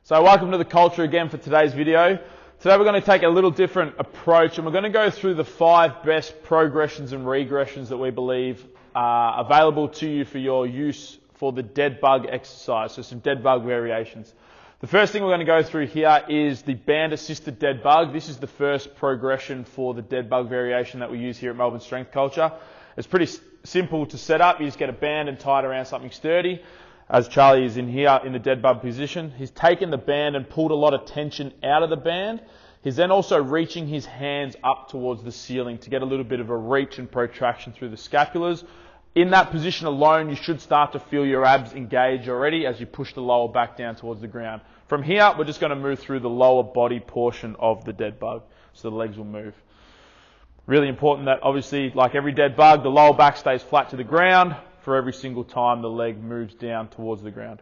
So welcome to the culture again for today's video. Today we're going to take a little different approach and we're going to go through the 5 best progressions and regressions that we believe are available to you for your use for the dead bug exercise. So some dead bug variations. The first thing we're going to go through here is the band assisted dead bug. This is the first progression for the dead bug variation that we use here at Melbourne Strength Culture. It's pretty simple to set up. You just get a band and tie it around something sturdy. As Charlie is in here in the dead bug position, he's taken the band and pulled a lot of tension out of the band. He's then also reaching his hands up towards the ceiling to get a little bit of a reach and protraction through the scapulars. In that position alone, you should start to feel your abs engage already as you push the lower back down towards the ground. From here, we're just going to move through the lower body portion of the dead bug, so the legs will move. Really important that obviously, like every dead bug, the lower back stays flat to the ground for every single time the leg moves down towards the ground.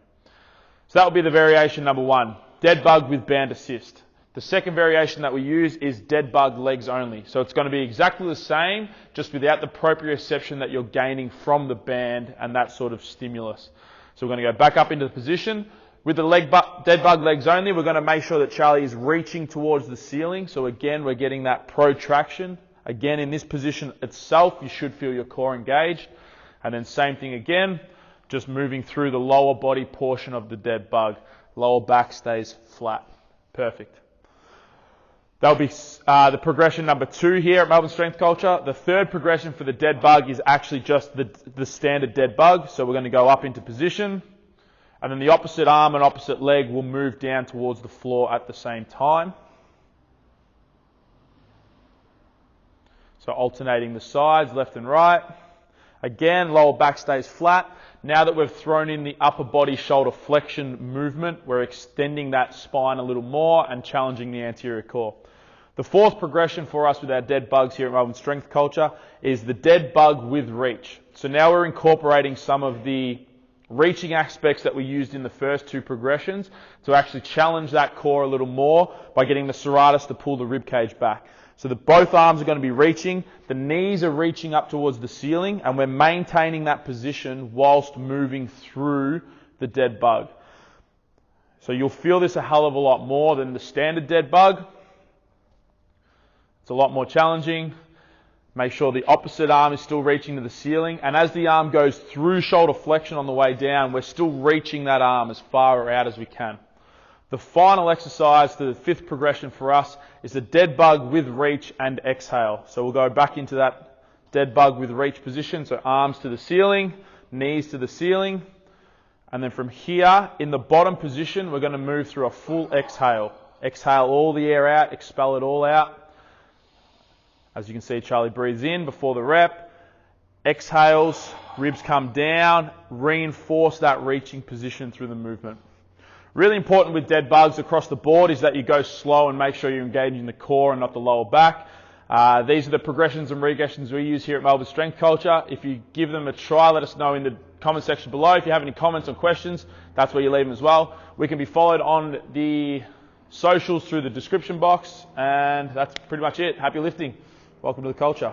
So that will be the variation number 1, dead bug with band assist. The second variation that we use is dead bug legs only. So it's going to be exactly the same, just without the proprioception that you're gaining from the band and that sort of stimulus. So we're going to go back up into the position. With the dead bug legs only, we're going to make sure that Charlie is reaching towards the ceiling. So again, we're getting that protraction. Again, in this position itself, you should feel your core engaged. And then same thing again, just moving through the lower body portion of the dead bug. Lower back stays flat. Perfect. That'll be the progression number 2 here at Melbourne Strength Culture. The third progression for the dead bug is actually just the standard dead bug. So we're going to go up into position. And then the opposite arm and opposite leg will move down towards the floor at the same time. So alternating the sides, left and right. Again, lower back stays flat. Now that we've thrown in the upper body shoulder flexion movement, we're extending that spine a little more and challenging the anterior core. The fourth progression for us with our dead bugs here at Melbourne Strength Culture is the dead bug with reach. So now we're incorporating some of the reaching aspects that we used in the first 2 progressions to actually challenge that core a little more by getting the serratus to pull the rib cage back. So both arms are going to be reaching, the knees are reaching up towards the ceiling, and we're maintaining that position whilst moving through the dead bug. So you'll feel this a hell of a lot more than the standard dead bug. It's a lot more challenging. Make sure the opposite arm is still reaching to the ceiling, and as the arm goes through shoulder flexion on the way down, we're still reaching that arm as far out as we can. The final exercise, the 5th progression for us, is the dead bug with reach and exhale. So we'll go back into that dead bug with reach position. So arms to the ceiling, knees to the ceiling. And then from here, in the bottom position, we're going to move through a full exhale. Exhale all the air out, expel it all out. As you can see, Charlie breathes in before the rep. Exhales, ribs come down, reinforce that reaching position through the movement. Really important with dead bugs across the board is that you go slow and make sure you're engaging the core and not the lower back. These are the progressions and regressions we use here at Melbourne Strength Culture. If you give them a try, let us know in the comment section below. If you have any comments or questions, that's where you leave them as well. We can be followed on the socials through the description box, and that's pretty much it. Happy lifting. Welcome to the culture.